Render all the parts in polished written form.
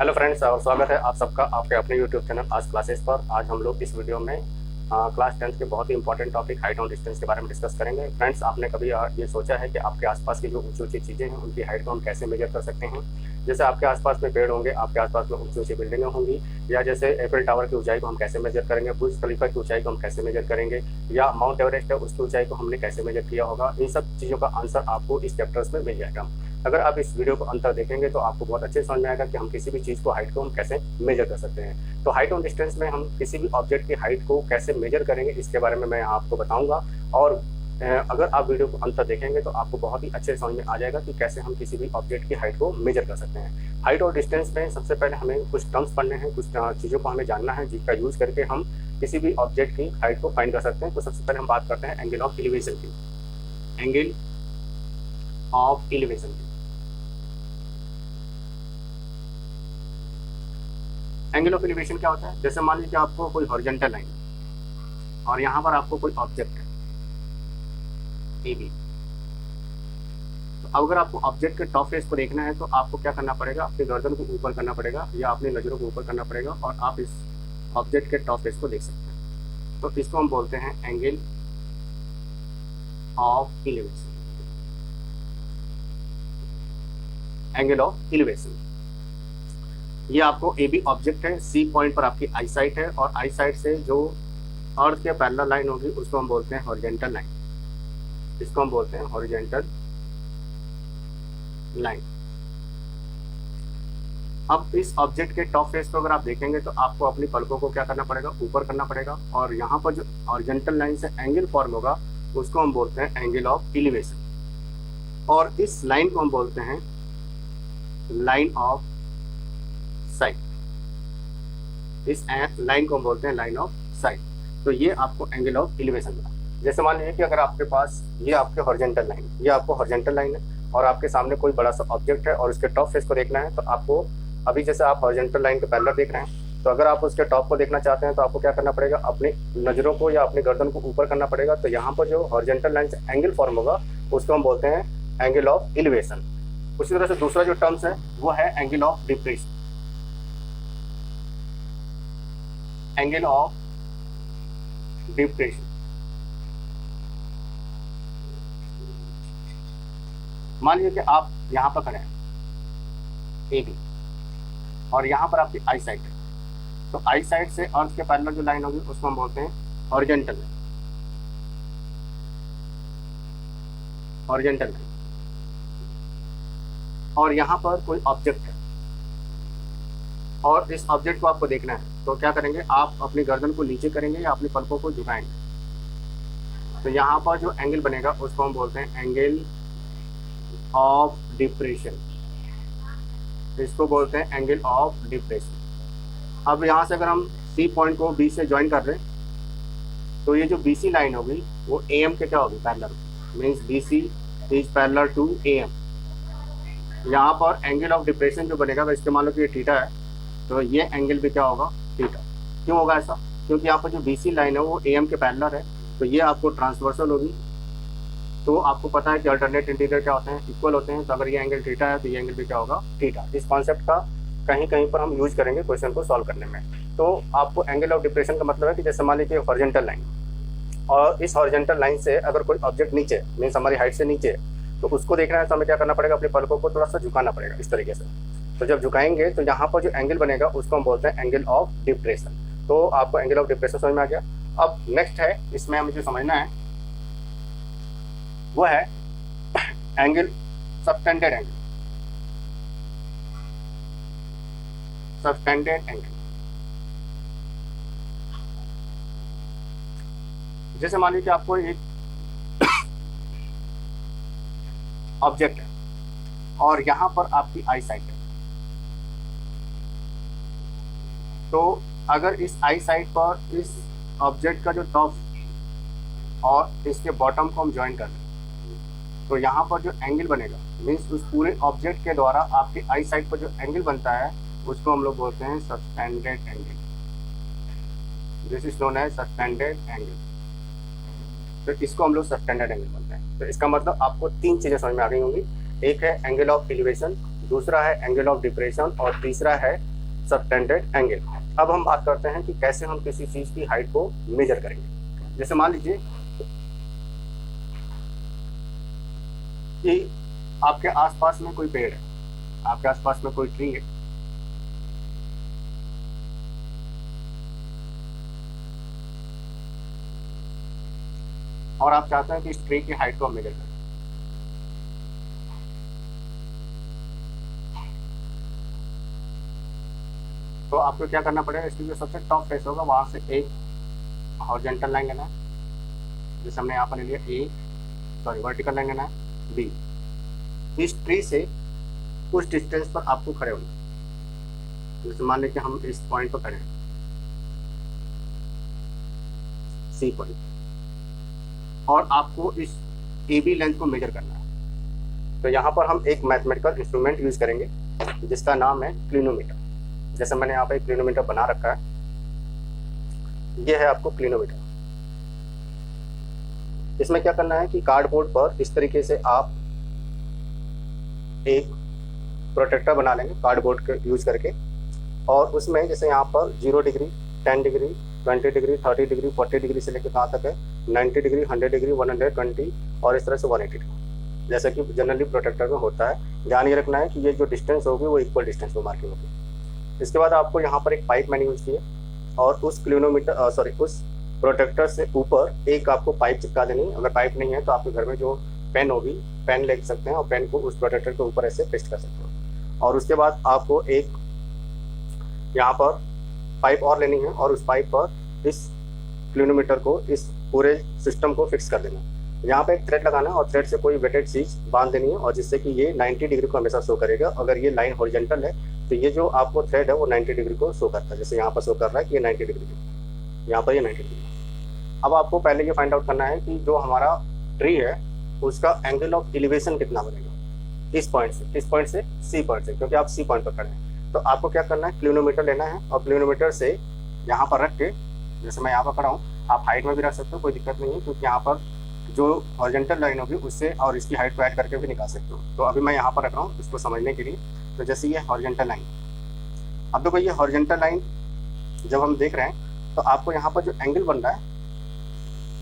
Hello friends और स्वागत है आप सबका आपके अपने यूट्यूब चैनल आज क्लासेस पर। आज हम लोग इस वीडियो में क्लास 10th के बहुत ही इंपॉर्टेंट टॉपिक हाइट और डिस्टेंस के बारे में डिस्कस करेंगे। फ्रेंड्स, आपने कभी ये सोचा है कि आपके आसपास की जो ऊंची ऊंची चीज़ें हैं उनकी हाइट को हम कैसे मेजर कर सकते हैं? जैसे आपके आसपास में पेड़ होंगे, आपके आसपास में ऊंची ऊंची बिल्डिंगें होंगी, या जैसे एफिल टावर की ऊंचाई को हम कैसे मेजर करेंगे, बुर्ज खलीफा की ऊंचाई को हम कैसे मेजर करेंगे, या माउंट एवरेस्ट है उसकी ऊंचाई को हमने कैसे मेजर किया होगा। इन सब चीज़ों का आंसर आपको इस चैप्टर्स में मिल जाएगा। अगर आप इस वीडियो को अंतर देखेंगे तो आपको बहुत अच्छे समझ में आएगा कि हम किसी भी चीज़ को हाइट को हम कैसे मेजर कर सकते हैं। तो हाइट और डिस्टेंस में हम किसी भी ऑब्जेक्ट की हाइट को कैसे मेजर करेंगे इसके बारे में मैं आपको बताऊंगा। और अगर आप वीडियो को अंतर देखेंगे तो आपको बहुत ही अच्छे समझ में आ जाएगा कि कैसे हम किसी भी ऑब्जेक्ट की हाइट को मेजर कर सकते हैं। हाइट और डिस्टेंस में सबसे पहले हमें कुछ टर्म्स पढ़ने हैं, कुछ चीज़ों को हमें जानना है जिसका यूज़ करके हम किसी भी ऑब्जेक्ट की हाइट को फाइंड कर सकते हैं। तो सबसे पहले हम बात करते हैं एंगल ऑफ एलिवेशन की। एंगल ऑफ एलिवेशन की। एंगल ऑफ एलिवेशन क्या होता है? जैसे मान लीजिए आपको कोई हॉरिजॉन्टल लाइन और यहाँ पर आपको कोई ऑब्जेक्ट है ए बी। तो अगर आपको ऑब्जेक्ट के टॉप फेस को देखना है तो आपको क्या करना पड़ेगा? अपनी गर्दन को ऊपर करना पड़ेगा या अपनी नज़रों को ऊपर करना पड़ेगा और आप इस ऑब्जेक्ट के टॉप फेस को देख सकते हैं। तो इसको हम बोलते हैं angle of elevation. Angle of elevation ये आपको ए बी ऑब्जेक्ट है, सी पॉइंट पर आपकी आई साइट है और आई साइट से जो अर्थ के पैरेलल लाइन होगी उसको हम बोलते हैं हॉरिजॉन्टल लाइन। इसको हम बोलते हैं हॉरिजॉन्टल लाइन। अब इस ऑब्जेक्ट के टॉप फेस को अगर आप देखेंगे तो आपको अपनी पलकों को क्या करना पड़ेगा? ऊपर करना पड़ेगा और यहाँ पर जो हॉरिजॉन्टल लाइन से एंगल फॉर्म होगा उसको हम बोलते हैं एंगल ऑफ एलिवेशन। और इस लाइन को हम बोलते हैं लाइन ऑफ साइट। इस लाइन को हम बोलते हैं लाइन ऑफ साइट। तो ये आपको एंगल ऑफ एलिवेशन मिला। जैसे मान लीजिए कि अगर आपके पास ये आपके हॉरिजॉन्टल लाइन, ये आपको हॉरिजॉन्टल लाइन है और आपके सामने कोई बड़ा सा ऑब्जेक्ट है और उसके टॉप फेस को देखना है। तो आपको अभी जैसे आप हॉरिजॉन्टल लाइन के पैरेलल देख रहे हैं, तो अगर आप उसके टॉप को देखना चाहते हैं तो आपको क्या करना पड़ेगा? अपनी नज़रों को या अपनी गर्दन को ऊपर करना पड़ेगा। तो यहाँ पर जो हॉरिजॉन्टल लाइन से एंगल फॉर्म होगा उसको हम बोलते हैं एंगल ऑफ एलिवेशन। उसी तरह से दूसरा जो टर्म्स है वो है angle of depression. Angle of depression. मान लीजिए कि आप यहाँ पर खड़े हैं ए बी और यहाँ पर आपकी आई साइड है। तो आई साइड से अर्थ के पैरेलल जो लाइन होगी उसको हम बोलते हैं हॉरिजॉन्टल लाइन। Horizontal line. और यहाँ पर कोई ऑब्जेक्ट है और इस ऑब्जेक्ट को आपको देखना है तो क्या करेंगे? आप अपनी गर्दन को नीचे करेंगे या अपनी पलकों को झुकाएंगे। तो यहाँ पर जो एंगल बनेगा उसको हम बोलते हैं एंगल ऑफ डिप्रेशन। इसको बोलते हैं एंगल ऑफ डिप्रेशन। अब यहाँ से अगर हम सी पॉइंट को बी से ज्वाइन कर रहे हैं तो ये जो बी सी लाइन होगी वो ए एम के क्या होगी? Parallel. Means B C is parallel to A M. यहाँ पर एंगल ऑफ डिप्रेशन जो बनेगा, इसके मान लो कि ये थीटा है तो ये एंगल भी क्या होगा? थीटा। क्यों होगा ऐसा? क्योंकि यहाँ पर जो बी सी लाइन है वो ए एम के पैरेलल है तो ये आपको ट्रांसवर्सल होगी। तो आपको पता है कि अल्टरनेट इंटीरियर क्या होते हैं? इक्वल होते हैं। तो अगर ये एंगल थीटा है तो ये एंगल भी क्या होगा? थीटा। इस कॉन्सेप्ट का कहीं कहीं पर हम यूज करेंगे क्वेश्चन को सॉल्व करने में। तो आपको एंगल ऑफ डिप्रेशन का मतलब है कि जैसे मान लीजिए हॉरिजॉन्टल लाइन और इस हॉरिजॉन्टल लाइन से अगर कोई ऑब्जेक्ट नीचे मीन्स हमारी हाइट से नीचे तो उसको देखना है तो हमें क्या करना पड़ेगा? अपने पलकों को थोड़ा सा झुकाना पड़ेगा इस तरीके से। तो जब झुकाएंगे तो यहाँ पर जो एंगल बनेगा उसको हम बोलते हैं एंगल ऑफ डिप्रेशन। तो आपको एंगल ऑफ डिप्रेशन समझ में आ गया। अब नेक्स्ट है, इसमें हमें जो समझना है वो है angle subtended angle. Subtended angle जैसे मान लीजिए आपको एक ऑब्जेक्ट है और यहाँ पर आपकी आई साइट है। तो अगर इस आई साइट पर इस ऑब्जेक्ट का जो टॉप और इसके बॉटम को हम ज्वाइन कर लें तो यहाँ पर जो एंगल बनेगा मीन्स उस पूरे ऑब्जेक्ट के द्वारा आपकी आई साइट पर जो एंगल बनता है उसको हम लोग बोलते हैं subtended angle. This is known as subtended angle. तो इसको हम लोग सबटेंडेड एंगल बोलते हैं। तो इसका मतलब आपको तीन चीज़ें समझ में आ गई होंगी। एक है एंगल ऑफ एलिवेशन, दूसरा है एंगल ऑफ डिप्रेशन और तीसरा है सबटेंडेड एंगल। अब हम बात करते हैं कि कैसे हम किसी चीज़ की हाइट को मेजर करेंगे। जैसे मान लीजिए कि आपके आसपास में कोई पेड़ है, आपके आसपास में कोई ट्री है, और आप चाहते हैं कि इस ट्री की हाइट को हम मेजर करें। तो आपको क्या करना पड़ेगा, इसकी जो सबसे टॉप फेस होगा वहां से एक हॉरिजॉन्टल लाइन लेना है, जैसे हमने यहाँ पर ले लिया ए, सॉरी वर्टिकल लाइन लेना है बी। इस ट्री से कुछ डिस्टेंस पर आपको खड़े होना है। जैसे मान लें कि हम इस पॉइंट पर खड़े हैं, सी पॉइंट, और आपको इस ए बी लेंथ को मेजर करना है। तो यहाँ पर हम एक मैथमेटिकल इंस्ट्रूमेंट यूज करेंगे जिसका नाम है क्लिनोमीटर। जैसे मैंने यहाँ पर एक क्लिनोमीटर बना रखा है, ये है आपको क्लिनोमीटर। इसमें क्या करना है कि कार्डबोर्ड पर इस तरीके से आप एक प्रोटेक्टर बना लेंगे कार्डबोर्ड के यूज करके, और उसमें जैसे यहाँ पर 0 degree, 10 degree, 20 degree, 30 degree, 40 degree से लेकर कहाँ तक है 90 डिग्री, 100 डिग्री, 120 और इस तरह से 180 डिग्री, जैसा कि जनरली प्रोटेक्टर में होता है। ध्यान ये रखना है कि ये जो डिस्टेंस होगी वो इक्वल डिस्टेंस में मार्किंग होगी। इसके बाद आपको यहाँ पर एक पाइप मैंने यूज की है, और उस क्लिनोमीटर उस प्रोटेक्टर से ऊपर एक आपको पाइप चिपका देनी है। अगर पाइप नहीं है तो आपके घर में जो पेन होगी, पेन ले सकते हैं और पेन को उस प्रोटेक्टर के ऊपर ऐसे पेस्ट कर सकते हो। और उसके बाद आपको एक यहाँ पर पाइप और लेनी है, और उस पाइप पर इस क्लिनोमीटर को, इस पूरे सिस्टम को फिक्स कर देना है। यहाँ पे एक थ्रेड लगाना है और थ्रेड से कोई वेटेड चीज़ बांध देनी है, और जिससे कि ये 90 डिग्री को हमेशा शो करेगा। अगर ये लाइन हॉरिजॉन्टल है तो ये जो आपको थ्रेड है वो 90 डिग्री को शो करता है। जैसे यहाँ पर शो कर रहा है कि ये 90 डिग्री, यहाँ पर ये 90 डिग्री। अब आपको पहले ये फाइंड आउट करना है कि जो हमारा ट्री है उसका एंगल ऑफ एलिवेशन कितना बनेगा इस पॉइंट से सी पॉइंट से, क्योंकि आप सी पॉइंट पर खड़े हैं। तो आपको क्या करना है, क्लिनोमीटर लेना है, और क्लिनोमीटर से यहाँ पर रख के, जैसे मैं यहाँ पर खड़ा हूँ, आप हाइट में भी रख सकते हो, कोई दिक्कत नहीं है, क्योंकि यहाँ पर जो हॉरिजॉन्टल लाइन होगी उससे और इसकी हाइट को ऐड करके भी निकाल सकते हो। तो अभी मैं यहाँ पर रख रहा हूँ इसको समझने के लिए। तो जैसे ये हॉरिजॉन्टल लाइन, अब देखो ये हॉरिजॉन्टल लाइन जब हम देख रहे हैं तो आपको यहाँ पर जो एंगल बन रहा है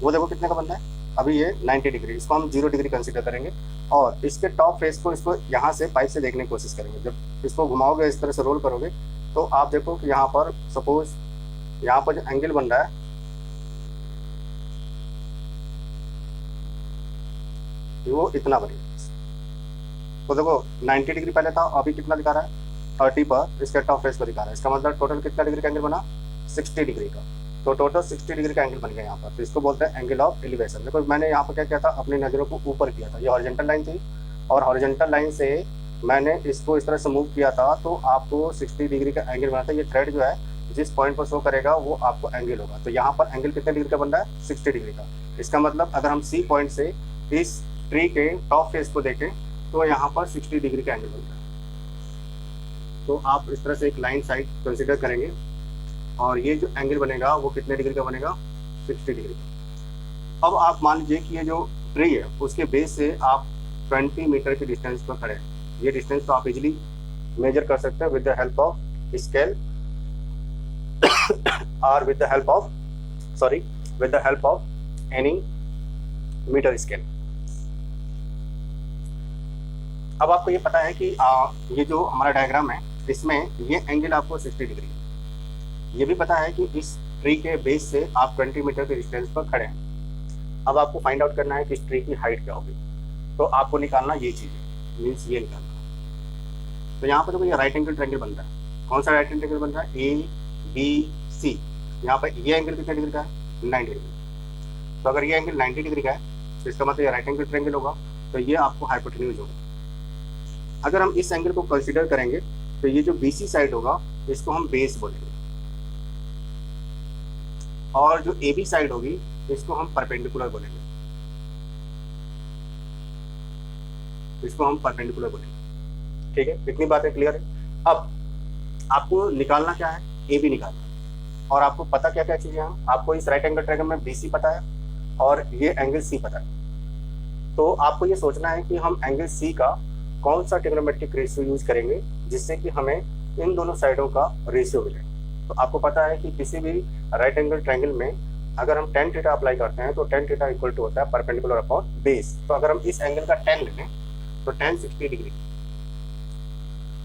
वो देखो कितने का बन रहा है। अभी ये 90 डिग्री, इसको हम 0 डिग्री कंसीडर करेंगे, और इसके टॉप फेस को, इसको यहाँ से पाइप से देखने की कोशिश करेंगे। जब इसको घुमाओगे, इस तरह से रोल करोगे, तो आप देखो कि यहाँ पर सपोज यहाँ पर जो एंगल बन रहा है वो इतना बनेगा। तो देखो 90 डिग्री पहले था, अभी कितना दिखा रहा है 30 पर, इसके टॉप फेस को दिखा रहा है। इसका मतलब टोटल कितना डिग्री का एंगल बना, 60 डिग्री का। तो टोटल 60 डिग्री का एंगल बन गया यहाँ पर। तो इसको बोलते हैं एंगल ऑफ एलिवेशन। देखो मैंने यहाँ पर क्या किया था, अपनी नज़रों को ऊपर किया था, ये हॉरिजॉन्टल लाइन थी, और हॉरिजॉन्टल लाइन से मैंने इसको इस तरह से मूव किया था, तो आपको 60 डिग्री का एंगल बना था। ये थ्रेड जो है जिस पॉइंट पर शो करेगा वो आपको एंगल होगा। तो यहाँ पर एंगल कितने डिग्री का बन रहा है, 60 डिग्री का। इसका मतलब अगर हम सी पॉइंट से इस ट्री के टॉप फेस को देखें तो यहाँ पर 60 डिग्री का एंगल बन रहा है। तो आप इस तरह से एक लाइन साइड कंसिडर करेंगे, और ये जो एंगल बनेगा वो कितने डिग्री का बनेगा, 60 डिग्री का। अब आप मान लीजिए कि ये जो ट्री है उसके बेस से आप 20 मीटर की डिस्टेंस पर खड़े हैं। ये डिस्टेंस तो आप इजीली मेजर कर सकते हैं with the help of scale और with the help of any metre scale. अब आपको ये पता है कि ये जो हमारा डायग्राम है इसमें ये एंगल आपको 60 डिग्री है। ये भी पता है कि इस ट्री के बेस से आप 20 मीटर के डिस्टेंस पर खड़े हैं। अब आपको फाइंड आउट करना है कि इस ट्री की हाइट क्या होगी। तो आपको निकालना ये चीज़ मीन्स ये निकालना। तो यहाँ पर देखो ये राइट एंगल ट्रायंगल बन रहा है। कौन सा राइट एंगल ट्रायंगल बन रहा है, ए बी सी। यहाँ पर ये एंगल कितने डिग्री का है, 90 डिग्री। तो अगर ये एंगल 90 डिग्री का है तो इसका मतलब ये राइट एंगल ट्रायंगल होगा, तो ये आपको हाइपोटेन्यूज होगा। अगर हम इस एंगल को कंसीडर करेंगे तो ये जो बीसी साइड होगा इसको हम बेस बोलेंगे, और जो ए बी साइड होगी इसको हम परपेंडिकुलर बोलेंगे, ठीक है। इतनी बातें क्लियर है। अब आपको निकालना क्या है, ए बी निकालना, और आपको पता क्या क्या चीजें हैं। आपको इस राइट एंगल ट्रायंगल में बीसी पता है और ये एंगल सी पता है। तो आपको ये सोचना है कि हम एंगल सी का कौन सा ट्रिग्नोमेट्रिक रेशियो यूज करेंगे जिससे कि हमें इन दोनों साइडों का रेशियो मिले। तो आपको पता है कि किसी भी राइट एंगल ट्रायंगल में अगर हम tan थीटा अप्लाई करते हैं तो tan थीटा इक्वल टू होता है परपेंडिकुलर अपॉन बेस। तो अगर हम इस एंगल का tan ले लें तो tan 60 डिग्री,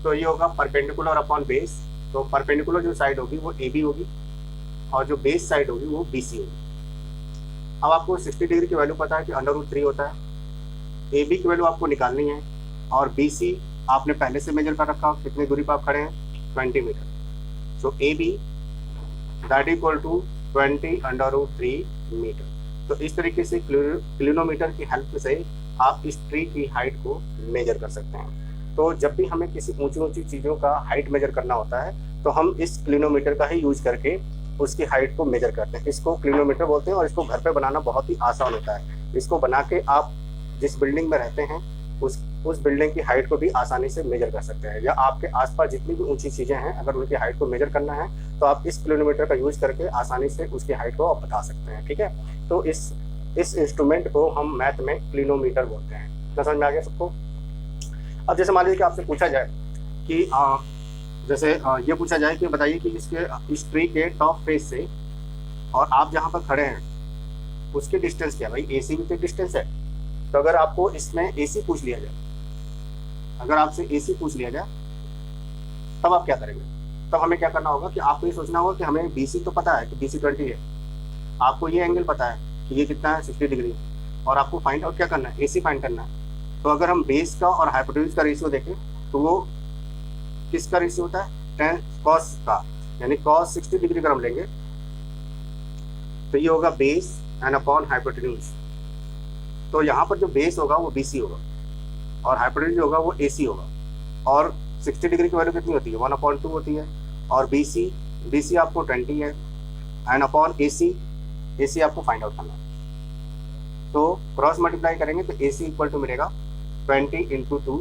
तो ये होगा परपेंडिकुलर अपॉन बेस। तो परपेंडिकुलर जो साइड होगी वो AB होगी और जो बेस साइड होगी वो BC होगी। अब आपको 60 डिग्री की वैल्यू पता है कि √3 होता है, AB की वैल्यू आपको निकालनी है और BC आपने पहले से मेजर कर रखा, कितनी दूरी पर आप खड़े हैं 20 metre. So AB that equal to 20√3 metre. तो इस तरीके से क्लिनोमीटर की हेल्प से आप इस ट्री की हाइट को मेजर कर सकते हैं। तो जब भी हमें किसी ऊंची ऊंची चीज़ों का हाइट मेजर करना होता है तो हम इस क्लिनोमीटर का ही यूज करके उसकी हाइट को मेजर करते हैं। इसको क्लिनोमीटर बोलते हैं और इसको घर पे बनाना बहुत ही आसान होता है। इसको बना के आप जिस बिल्डिंग में रहते हैं उस बिल्डिंग की हाइट को भी आसानी से मेजर कर सकते हैं, या आपके आसपास जितनी भी ऊंची चीज़ें हैं अगर उनकी हाइट को मेजर करना है तो आप इस क्लिनोमीटर का यूज करके आसानी से उसकी हाइट को आप बता सकते हैं। ठीक है, तो इस इंस्ट्रूमेंट को हम मैथ में क्लिनोमीटर बोलते हैं। क्या समझ में आ गया सबको? अब जैसे मान लीजिए कि आपसे पूछा जाए कि ये पूछा जाए कि बताइए कि इस ट्री के टॉप फेस से और आप जहाँ पर खड़े हैं उसकी डिस्टेंस क्या है। भाई AC भी तो डिस्टेंस है। तो अगर आपको इसमें AC पूछ लिया जाए, अगर आपसे AC पूछ लिया जाए तब आप क्या करेंगे? तब हमें क्या करना होगा कि आपको ये सोचना होगा कि हमें BC तो पता है कि BC 20 है, आपको ये एंगल पता है कि ये कितना है 60 डिग्री, और आपको फाइंड आउट क्या करना है, AC फाइंड करना है। तो अगर हम बेस का और हाइपोटेन्यूज का रेशियो देखें तो वो किसका रेशियो होता है, tan cos का, यानी cos 60 डिग्री अगर हम लेंगे तो ये होगा बेस एंड अपॉन हाइपोटेन्यूज। तो यहाँ पर जो बेस होगा वो BC होगा और हाइपोटेन्यूज होगा वो AC होगा। और 60 डिग्री की वैल्यू कितनी होती है, 1/2 होती है। और BC आपको 20 है एंड अपॉन AC आपको फाइंड आउट करना है। तो क्रॉस मल्टीप्लाई करेंगे तो AC इक्वल टू मिलेगा 20 × 2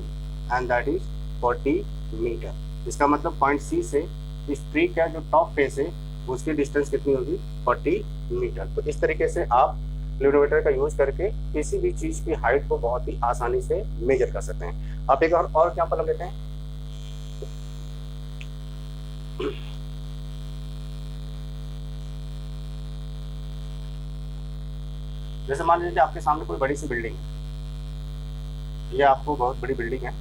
एंड दैट इज 40 मीटर। इसका मतलब पॉइंट C से इस ट्री का जो टॉप फेस है उसकी डिस्टेंस कितनी होगी, 40 मीटर। तो इस तरीके से आप क्लिनोमीटर का यूज करके किसी भी चीज़ की हाइट को बहुत ही आसानी से मेजर कर सकते हैं। आप एक और एग्जाम्पल लेते हैं। जैसे मान लीजिए आपके सामने कोई बड़ी सी बिल्डिंग है, ये आपको बहुत बड़ी बिल्डिंग है।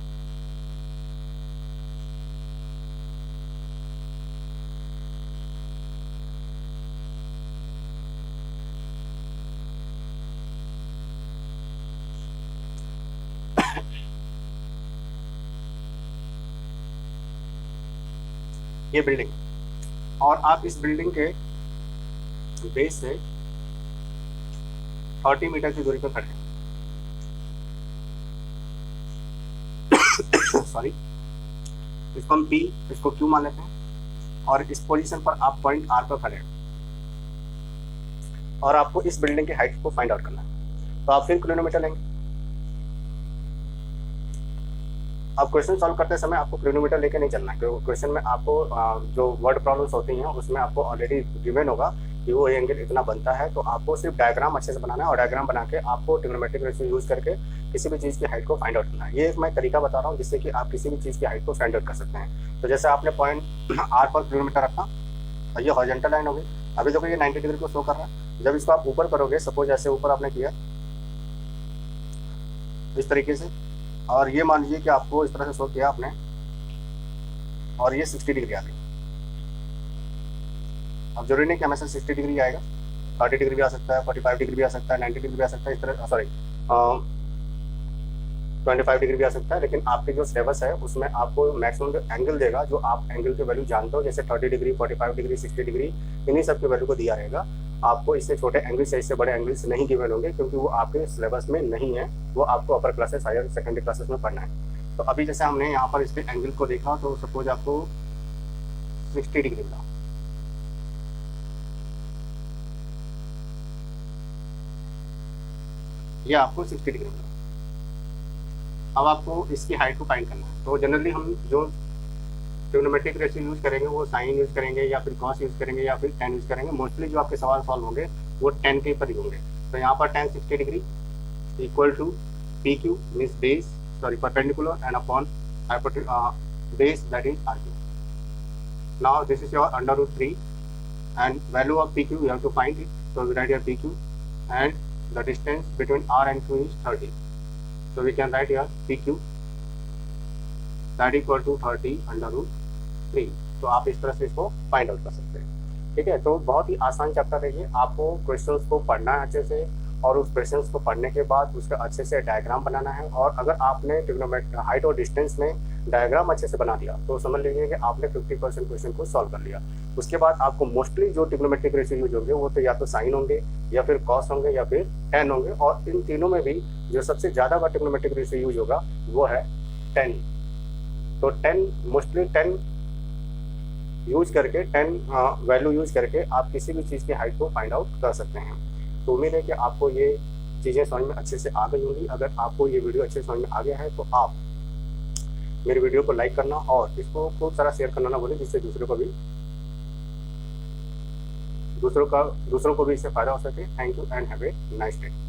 ये बिल्डिंग, और आप इस बिल्डिंग के बेस से 30 मीटर की दूरी पर खड़े हैं। सॉरी, इसको हम P, इसको Q मान लेते हैं और इस पोजीशन पर आप पॉइंट R पर खड़े हैं और आपको इस बिल्डिंग की हाइट को फाइंड आउट करना है। तो आप फिर क्लिनोमीटर लेंगे। अब क्वेश्चन सॉल्व करते समय आपको क्लिनोमीटर लेके नहीं चलना है, क्योंकि क्वेश्चन में आपको जो वर्ड प्रॉब्लम्स होती हैं उसमें आपको ऑलरेडी गिवन होगा कि वो एंगल इतना बनता है। तो आपको सिर्फ डायग्राम अच्छे से बनाना है और डायग्राम बना के आपको ट्रिग्नोमेट्रिक रेशियो यूज करके किसी भी चीज़ की हाइट को फाइंड आउट करना है। ये एक मैं तरीका बता रहा हूँ जिससे कि आप किसी भी चीज़ की हाइट को फाइंड आउट कर सकते हैं। तो जैसे आपने पॉइंट R पर क्लिनोमीटर रखा और ये हॉरिजॉन्टल लाइन होगी। अभी देखो ये 90 डिग्री को शो कर रहा है। जब इसको आप ऊपर करोगे, सपोज ऐसे ऊपर आपने किया इस तरीके से, और ये मान लीजिए कि आपको इस तरह से शो किया आपने और ये 60 डिग्री आ गई। अब जरूरी नहीं कि हमेशा 60 डिग्री आएगा, 30 डिग्री भी आ सकता है, 45 डिग्री भी आ सकता है, 90 डिग्री भी आ सकता है, इस तरह 25 डिग्री भी आ सकता है। लेकिन आपके जो सिलेबस है उसमें आपको मैक्सिमम जो एंगल देगा, जो आप एंगल की वैल्यू जानते हो, जैसे 30 डिग्री, 45 डिग्री, 60 डिग्री, इन्हीं सब की वैल्यू को दिया रहेगा। आपको इससे छोटे एंगल्स या इससे बड़े एंगल्स नहीं गिवन होंगे क्योंकि वो आपके सिलेबस में नहीं है, वो आपको upper classes, higher secondary classes में पढ़ना है। तो अभी जैसे हमने यहाँ पर इसके एंगल को देखा तो सपोज आपको 60 डिग्री मिला, ये आपको 60 डिग्री मिला। अब आपको इसकी हाइट को फाइंड करना है। तो जनरली हम जो ट्रिग्नोमेट्रिक रेशियो यूज करेंगे वो साइन यूज करेंगे या फिर कॉस यूज करेंगे या फिर tan यूज करेंगे। मोस्टली जो आपके सवाल सॉल्व होंगे वो tan के पर ही होंगे। तो यहाँ पर tan 60 degree equal to PQ means base, sorry perpendicular and upon base that is RQ। Now this is your under root 3 and value of PQ you have to find it. So we write here PQ and the distance between R and Q is 30. So we can write here PQ that equal to 30 under root 3. तो आप इस तरह से इसको find out कर सकते हैं। ठीक है, तो बहुत ही आसान चैप्टर है ये। आपको क्वेश्चंस को पढ़ना है अच्छे से और उस क्वेश्चंस को पढ़ने के बाद उसका अच्छे से डायग्राम बनाना है। और अगर आपने ट्रिग्नोमेट्री हाइट और डिस्टेंस में डायग्राम अच्छे से बना दिया तो समझ लीजिए कि आपने 50% क्वेश्चन को सॉल्व कर लिया। उसके बाद आपको मोस्टली जो ट्रिग्नोमेट्रिक रेशियो यूज होंगे वो तो या तो साइन होंगे या फिर कॉस होंगे या फिर टेन होंगे, और इन तीनों में भी जो सबसे ज़्यादा बार ट्रिग्नोमेट्रिक रेशियो यूज होगा वो है 10। तो 10 मोस्टली 10 यूज करके 10 वैल्यू यूज करके आप किसी भी चीज़ की हाइट को फाइंड आउट कर सकते हैं। तो उम्मीद है कि आपको ये चीज़ें समझ में अच्छे से आ गई होंगी। अगर आपको ये वीडियो अच्छे से समझ में आ गया है तो आप मेरे वीडियो को लाइक करना और इसको खूब सारा शेयर करना ना भूलें, जिससे दूसरों को भी इससे फ़ायदा हो सके। Thank you and have a nice day.